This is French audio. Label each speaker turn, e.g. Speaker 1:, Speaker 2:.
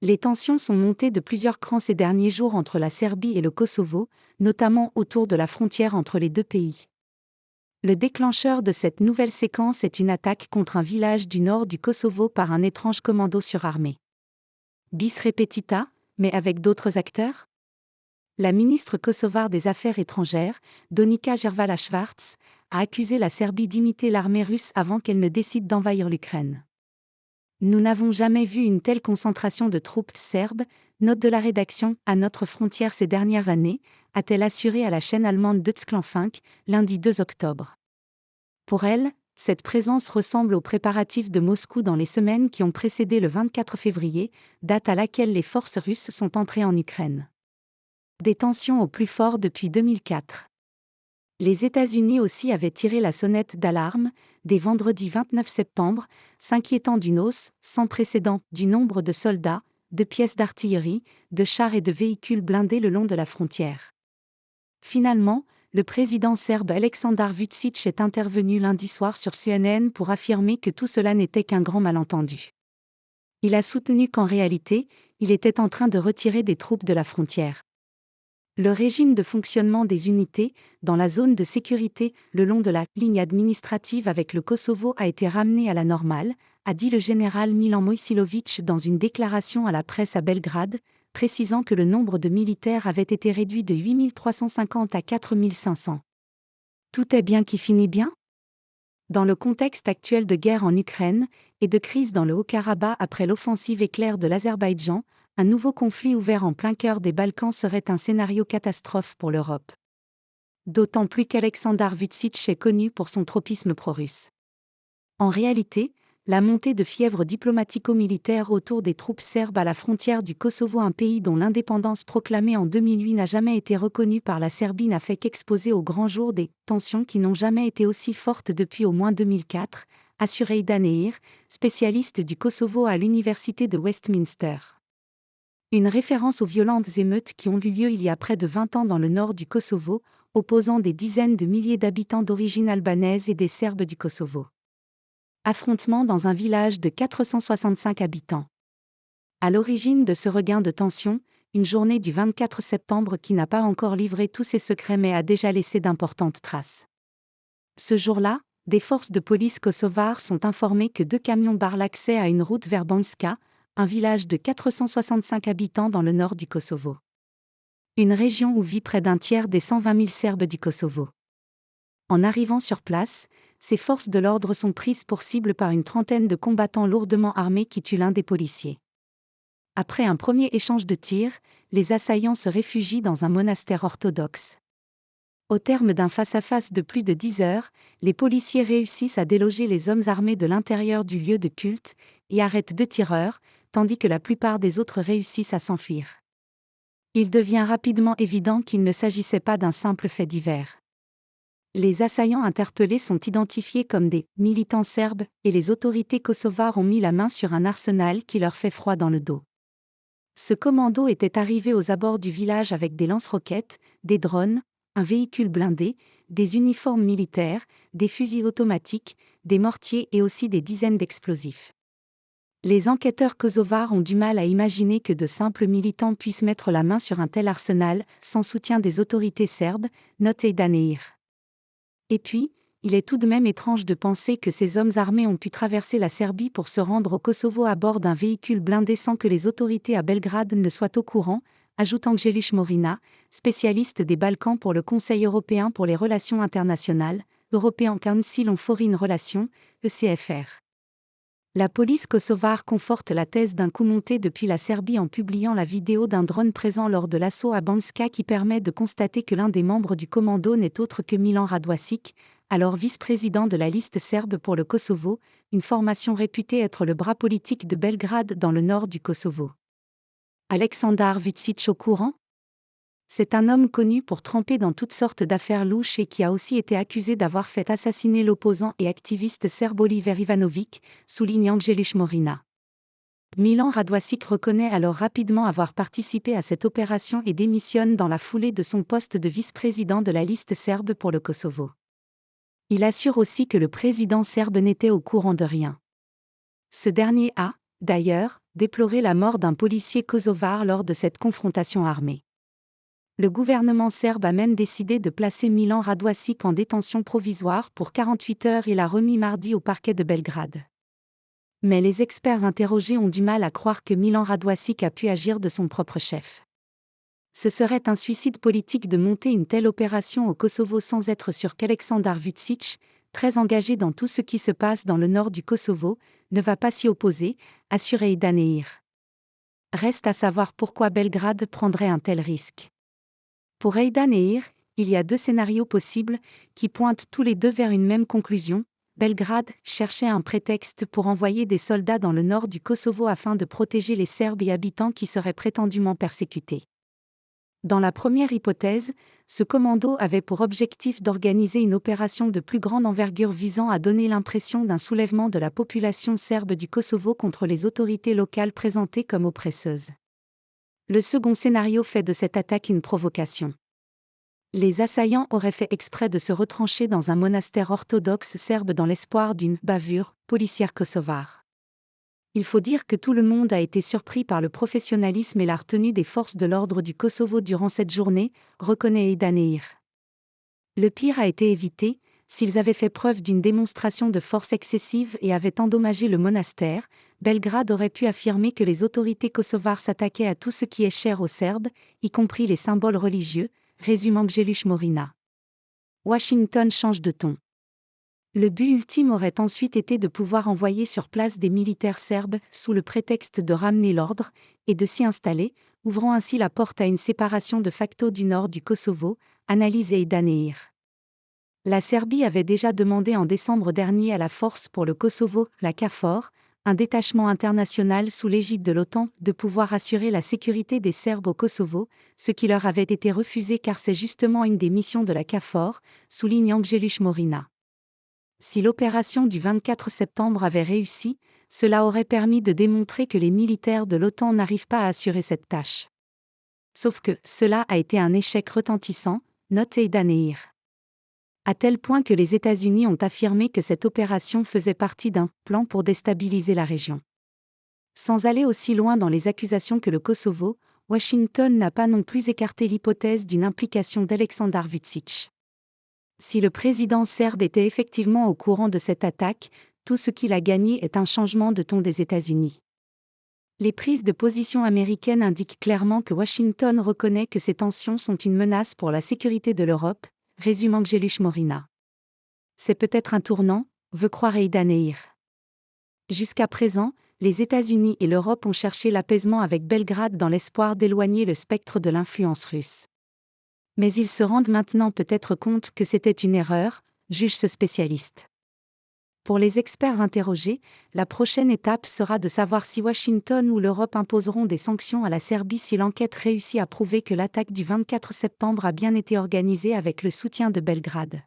Speaker 1: Les tensions sont montées de plusieurs crans ces derniers jours entre la Serbie et le Kosovo, notamment autour de la frontière entre les deux pays. Le déclencheur de cette nouvelle séquence est une attaque contre un village du nord du Kosovo par un étrange commando surarmé. Bis repetita, mais avec d'autres acteurs ? La ministre kosovare des Affaires étrangères, Donika Jervala-Schwarz, a accusé la Serbie d'imiter l'armée russe avant qu'elle ne décide d'envahir l'Ukraine. Nous n'avons jamais vu une telle concentration de troupes serbes, note de la rédaction, à notre frontière ces dernières années, a-t-elle assuré à la chaîne allemande Deutschlandfunk, lundi 2 octobre. Pour elle, cette présence ressemble aux préparatifs de Moscou dans les semaines qui ont précédé le 24 février, date à laquelle les forces russes sont entrées en Ukraine. Des tensions au plus fort depuis 2004. Les États-Unis aussi avaient tiré la sonnette d'alarme, dès vendredi 29 septembre, s'inquiétant d'une hausse, sans précédent, du nombre de soldats, de pièces d'artillerie, de chars et de véhicules blindés le long de la frontière. Finalement, le président serbe Aleksandar Vučić est intervenu lundi soir sur CNN pour affirmer que tout cela n'était qu'un grand malentendu. Il a soutenu qu'en réalité, il était en train de retirer des troupes de la frontière. Le régime de fonctionnement des unités, dans la zone de sécurité, le long de la ligne administrative avec le Kosovo a été ramené à la normale, a dit le général Milan Mojsilović dans une déclaration à la presse à Belgrade, précisant que le nombre de militaires avait été réduit de 8350 à 4500. Tout est bien qui finit bien ? Dans le contexte actuel de guerre en Ukraine, et de crise dans le Haut-Karabakh après l'offensive éclair de l'Azerbaïdjan, un nouveau conflit ouvert en plein cœur des Balkans serait un scénario catastrophe pour l'Europe. D'autant plus qu'Aleksandar Vučić est connu pour son tropisme pro-russe. En réalité, la montée de fièvre diplomatico-militaire autour des troupes serbes à la frontière du Kosovo, un pays dont l'indépendance proclamée en 2008 n'a jamais été reconnue par la Serbie, n'a fait qu'exposer au grand jour des tensions qui n'ont jamais été aussi fortes depuis au moins 2004, assure Ida Nehir, spécialiste du Kosovo à l'université de Westminster. Une référence aux violentes émeutes qui ont eu lieu il y a près de 20 ans dans le nord du Kosovo, opposant des dizaines de milliers d'habitants d'origine albanaise et des Serbes du Kosovo. Affrontement dans un village de 465 habitants. À l'origine de ce regain de tension, une journée du 24 septembre qui n'a pas encore livré tous ses secrets mais a déjà laissé d'importantes traces. Ce jour-là, des forces de police kosovares sont informées que 2 camions barrent l'accès à une route vers Banjska, un village de 465 habitants dans le nord du Kosovo. Une région où vit près d'un tiers des 120 000 Serbes du Kosovo. En arrivant sur place, ces forces de l'ordre sont prises pour cible par une trentaine de combattants lourdement armés qui tuent l'un des policiers. Après un premier échange de tirs, les assaillants se réfugient dans un monastère orthodoxe. Au terme d'un face-à-face de plus de 10 heures, les policiers réussissent à déloger les hommes armés de l'intérieur du lieu de culte et arrêtent 2 tireurs, tandis que la plupart des autres réussissent à s'enfuir. Il devient rapidement évident qu'il ne s'agissait pas d'un simple fait divers. Les assaillants interpellés sont identifiés comme des militants serbes et les autorités kosovares ont mis la main sur un arsenal qui leur fait froid dans le dos. Ce commando était arrivé aux abords du village avec des lance-roquettes, des drones, un véhicule blindé, des uniformes militaires, des fusils automatiques, des mortiers et aussi des dizaines d'explosifs. Les enquêteurs kosovars ont du mal à imaginer que de simples militants puissent mettre la main sur un tel arsenal, sans soutien des autorités serbes, note Ida Nehir. Et puis, il est tout de même étrange de penser que ces hommes armés ont pu traverser la Serbie pour se rendre au Kosovo à bord d'un véhicule blindé sans que les autorités à Belgrade ne soient au courant, ajoute Angelush Morina, spécialiste des Balkans pour le Conseil européen pour les relations internationales, European Council on Foreign Relations, ECFR. La police kosovare conforte la thèse d'un coup monté depuis la Serbie en publiant la vidéo d'un drone présent lors de l'assaut à Banjska qui permet de constater que l'un des membres du commando n'est autre que Milan Radwačić, alors vice-président de la liste serbe pour le Kosovo, une formation réputée être le bras politique de Belgrade dans le nord du Kosovo. Aleksandar Vučić au courant ? C'est un homme connu pour tremper dans toutes sortes d'affaires louches et qui a aussi été accusé d'avoir fait assassiner l'opposant et activiste serbe Oliver Ivanović, souligne Angelush Morina. Milan Radwačić reconnaît alors rapidement avoir participé à cette opération et démissionne dans la foulée de son poste de vice-président de la liste serbe pour le Kosovo. Il assure aussi que le président serbe n'était au courant de rien. Ce dernier a, d'ailleurs, déploré la mort d'un policier kosovar lors de cette confrontation armée. Le gouvernement serbe a même décidé de placer Milan Radojcic en détention provisoire pour 48 heures et l'a remis mardi au parquet de Belgrade. Mais les experts interrogés ont du mal à croire que Milan Radojcic a pu agir de son propre chef. Ce serait un suicide politique de monter une telle opération au Kosovo sans être sûr qu'Aleksandar Vučić, très engagé dans tout ce qui se passe dans le nord du Kosovo, ne va pas s'y opposer, assurait Aidan Ehir. Reste à savoir pourquoi Belgrade prendrait un tel risque. Pour Aidan Ehir, il y a 2 scénarios possibles, qui pointent tous les deux vers une même conclusion. Belgrade cherchait un prétexte pour envoyer des soldats dans le nord du Kosovo afin de protéger les Serbes et habitants qui seraient prétendument persécutés. Dans la première hypothèse, ce commando avait pour objectif d'organiser une opération de plus grande envergure visant à donner l'impression d'un soulèvement de la population serbe du Kosovo contre les autorités locales présentées comme oppresseuses. Le second scénario fait de cette attaque une provocation. Les assaillants auraient fait exprès de se retrancher dans un monastère orthodoxe serbe dans l'espoir d'une « bavure » policière kosovare. Il faut dire que tout le monde a été surpris par le professionnalisme et la retenue des forces de l'ordre du Kosovo durant cette journée, reconnaît Aidan Ehir. Le pire a été évité, s'ils avaient fait preuve d'une démonstration de force excessive et avaient endommagé le monastère, Belgrade aurait pu affirmer que les autorités kosovares s'attaquaient à tout ce qui est cher aux Serbes, y compris les symboles religieux, résume Angeluš Morina. Washington change de ton. Le but ultime aurait ensuite été de pouvoir envoyer sur place des militaires serbes sous le prétexte de ramener l'ordre et de s'y installer, ouvrant ainsi la porte à une séparation de facto du nord du Kosovo, analyse Aidan Ehir. La Serbie avait déjà demandé en décembre dernier à la Force pour le Kosovo, la KFOR, un détachement international sous l'égide de l'OTAN, de pouvoir assurer la sécurité des Serbes au Kosovo, ce qui leur avait été refusé car c'est justement une des missions de la KFOR, souligne Angeluš Morina. Si l'opération du 24 septembre avait réussi, cela aurait permis de démontrer que les militaires de l'OTAN n'arrivent pas à assurer cette tâche. Sauf que cela a été un échec retentissant, note Aidan Ehir. À tel point que les États-Unis ont affirmé que cette opération faisait partie d'un plan pour déstabiliser la région. Sans aller aussi loin dans les accusations que le Kosovo, Washington n'a pas non plus écarté l'hypothèse d'une implication d'Aleksandar Vučić. Si le président serbe était effectivement au courant de cette attaque, tout ce qu'il a gagné est un changement de ton des États-Unis. Les prises de position américaines indiquent clairement que Washington reconnaît que ces tensions sont une menace pour la sécurité de l'Europe, résume Angeluš Morina. C'est peut-être un tournant, veut croire Aidan Ehir. Jusqu'à présent, les États-Unis et l'Europe ont cherché l'apaisement avec Belgrade dans l'espoir d'éloigner le spectre de l'influence russe. Mais ils se rendent maintenant peut-être compte que c'était une erreur, juge ce spécialiste. Pour les experts interrogés, la prochaine étape sera de savoir si Washington ou l'Europe imposeront des sanctions à la Serbie si l'enquête réussit à prouver que l'attaque du 24 septembre a bien été organisée avec le soutien de Belgrade.